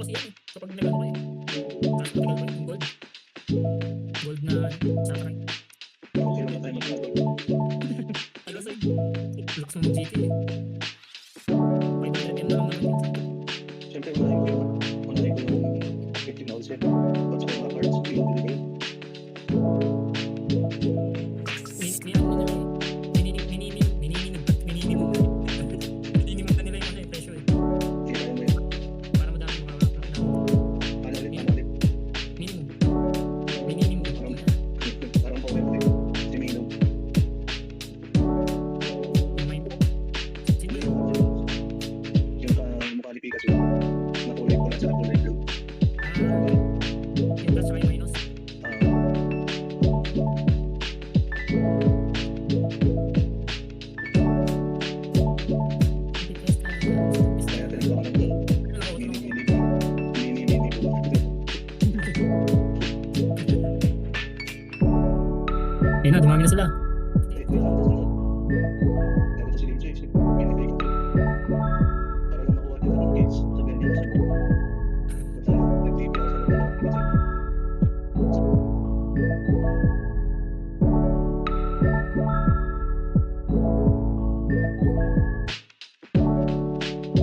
kasi yan eh. Kapag nagano ko eh. Tapos matagal ko yung gold. Gold na samurai. Okay lang tayo mag-gold. Ano sa'yo? Lakas mo mag-GT eh. 500 M na lang naman yun. Siyempre, unahin ko yung 15,000. At saka mga cards, pinag-deliver. Minimum na nila yung ano eh, presyo eh. Kaya mo yun. Para madami makakap na Panalit. minimum. Minimum. Parang poet eh. Si Minong. Yung may sino yun? Yung mukha ni Picasso. Na kulay pula sa kulay blue. Yung plus saka yung minus. Kaya tinatawag ng mini Ayun na, dumami na sila. Dapat si Lindsay, pinipay ko. Para lang makuha nila ng kids. Sabihan nila sa mga. Nag-TV ako sa mga.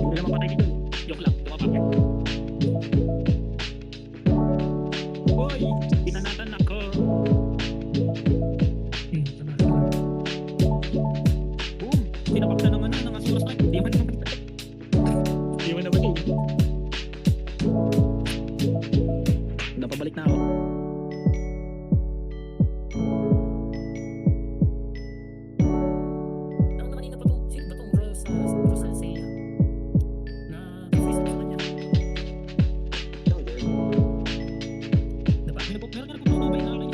Hindi na mapatay dito. Joke lang, tumapak. Hoy, tinanatan ako. Boom, tinapak na naman ng asuras na. Hindi man naman. Hindi man naman. Napabalik na ako. Ano na kanina pa to? Sino ba tong Rosacea? Na face na naman niya. Diba? Meron ka nagpapabay na akin.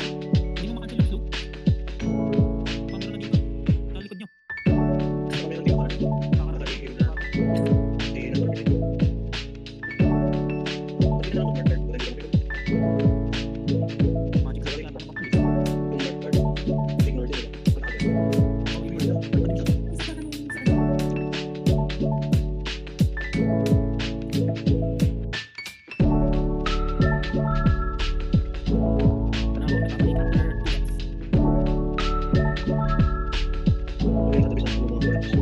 Hindi mo makadil ang slope. Pamero na dito. Sa likod nyo. Kami lang dito. Nakaligil na. Eh, nakaligil. Pati na lang mag-marker. Wala lang pero. Magic sa kaya. Yung marker, ignore din. Okay, natabi sa mga collapse.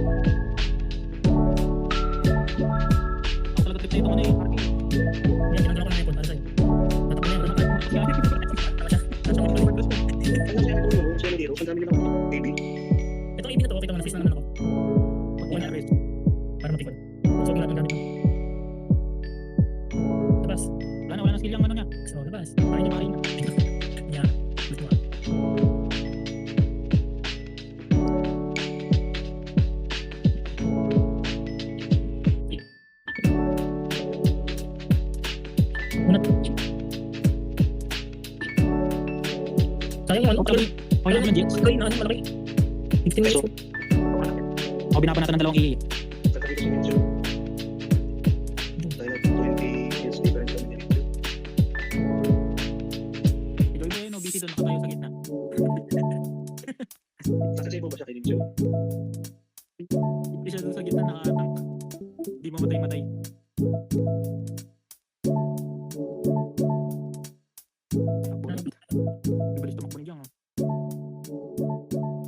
Ano siya nito mo? Siya nito. Ang dami nilang baby. Itong ibig na to, kita mo na face na naman ako. Wala rest. Para matikon. So, lahat ng gamit ko. Labas. Wala na skill yung ano niya. So, labas. Parin niya, parin niya. Yeah. Gusto mo. Una. Sayang mo, ano? Ayun naman, Jets. Ayun na, ano, malaki. 15 minutes. Ako binabanatan ng dalawang ihi. Katabi ko si Minju. Dahil 20 years difference kami ni Minju. Iloy mo yun, no? Busy doon, nakatayo sa gitna. Nakasave mo ba siya kay Minju? Hindi siya doon sa gitna, nakatank. Hindi mamatay-matay. Ibalis tumakbo ni Jong, oh.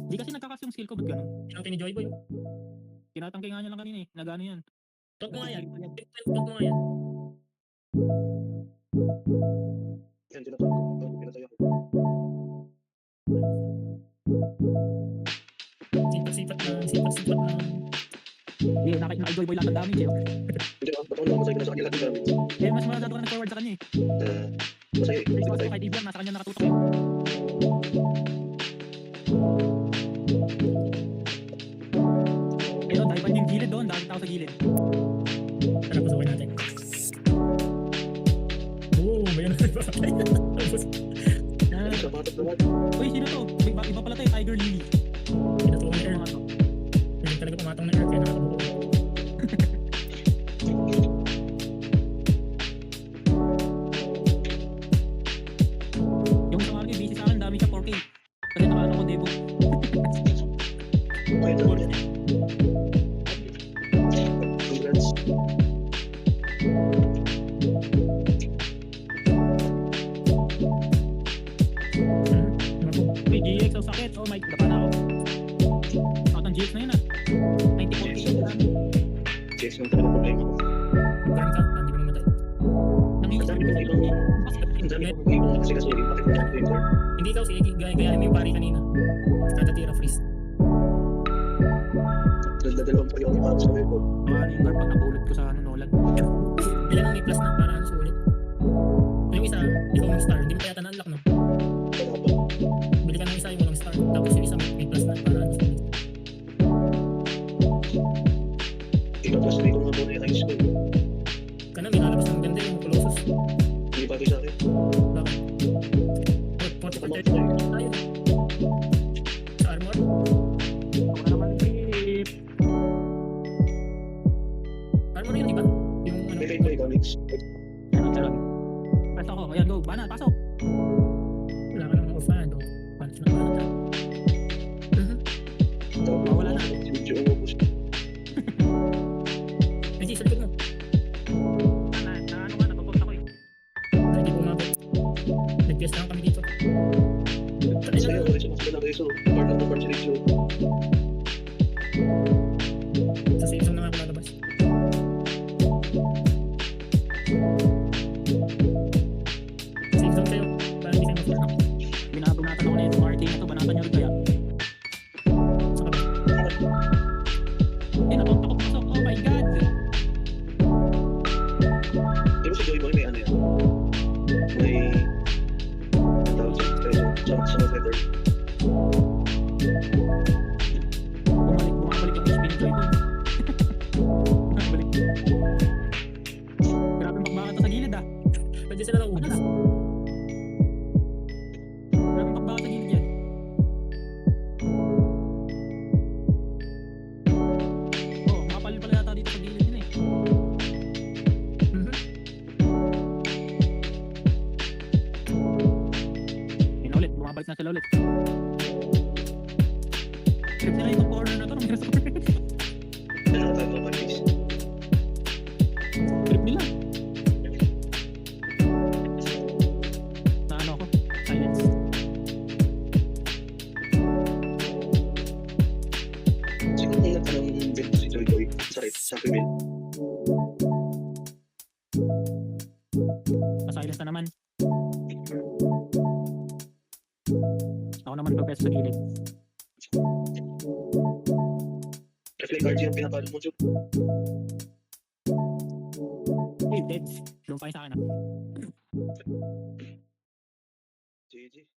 Hindi kasi nagkakas yung skill ko, ba't ganun? Tinangke ni Joyboy, oh. Tinatangke nga niya lang kanina eh, nagano yan. Tog mo nga yan, tog mo nga yan. Yan, tinatawag ko. Pinatay ako. Sipat na. Hindi, naka-Joyboy lang ang damage eh, oh. Hindi ba? Ba't ako naman masaya ka na sa kanila ng damage? Eh, mas masyado ka nag-forward sa kanya eh. Masaya eh. Kasi Pinatay. kahit Iblang, nasa kanya nakatutok eh. Ayun, dahil pa yung gilid doon, dahil tao sa gilid. Tara, pasukin natin. Oo, may ano na papatay. Ano siya? Patot naman. Uy, sino to? Iba pala tayo, Tiger Lily. Pinatuwa ng Earth. Hindi talaga pumatang ng Earth, kaya nakakabuko. Yung sa mga busy sa akin, dami siya 4K. Kasi nakaano ko debo. Okay, naman yan. Congrats. GX ang sakit. Oh my, dapa na ako. Out ang GX na yun ah. 90-40 lang. Yes, yung talaga problema ko. Parang ka, hindi ko mamatay. Nangingisip Ang ko dami sa ko ang dami ko ngayon kasi kasuhin. Bakit ko natin yung Hindi ikaw, sige, gaya mo yung pari kanina. Kada tira freeze. dalawang pa yung para sa ko. Baka ano yung guard pag napulot ko sa ano, Nolan. Ilan ang may plus na para ano sulit. Yung isa, ikaw ng star, hindi mo kaya na-unlock no? Kaya ba? Bili ka ng isa yung walang star. Tapos yung isa may plus na para ano sulit. Ika-plus 3 ko nga muna yung high school. Kana may lalabas ng ganda yung Colossus. Hindi bagay sa akin. Bakit? 40 Tama per ko na tayo. Sa armor? Ako na naman trip. Armor yun, di ba? Yung ano? May may comics. Charot. Pasok ako. Ayan, go. Bana, pasok. Wala ka namang offhand. Oh. Punch na bana. Wala na. Medyo umubos. Ay, sa likod mo. Na ano nga, napapot ako eh. Hindi ko umabot. Nag-guess lang kami dito. Patay Sa'yo, na. kasi mas na beso. Part of the part sa Richo. Sa safe zone na nga ako lalabas. Safe zone kayo. Para hindi kayo mas-turn up. Binabunatan ako na itong RT na to. Banatan nyo rin kaya. Sa kaba. Eh, napunta ko pasok. Oh my God. Di ba si Joey Boy may ano yan? May... Ang tawag sa Feather. Bumabalik yung HP ni Joy Boy. Bumabalik. Grabe makbaka to sa gilid ah. Pwede sila ng unas. Grabe makbaka sa gilid yan. Oh, makapal pala yata dito sa gilid din eh. Yun na ulit, bumabalik na sila ulit. Trip nila yung corner na to, nung resort. Ano na tayo mga guys? Trip nila. Na ano ako? Silence. Siguro kung nagtanong din si Joey Boy sa female. Na-silence na naman. Ako naman pagpeso sa gilid. Reflect card yung pinapalo mo, Joe. Hey, dead. Lumpay sa akin ah. GG.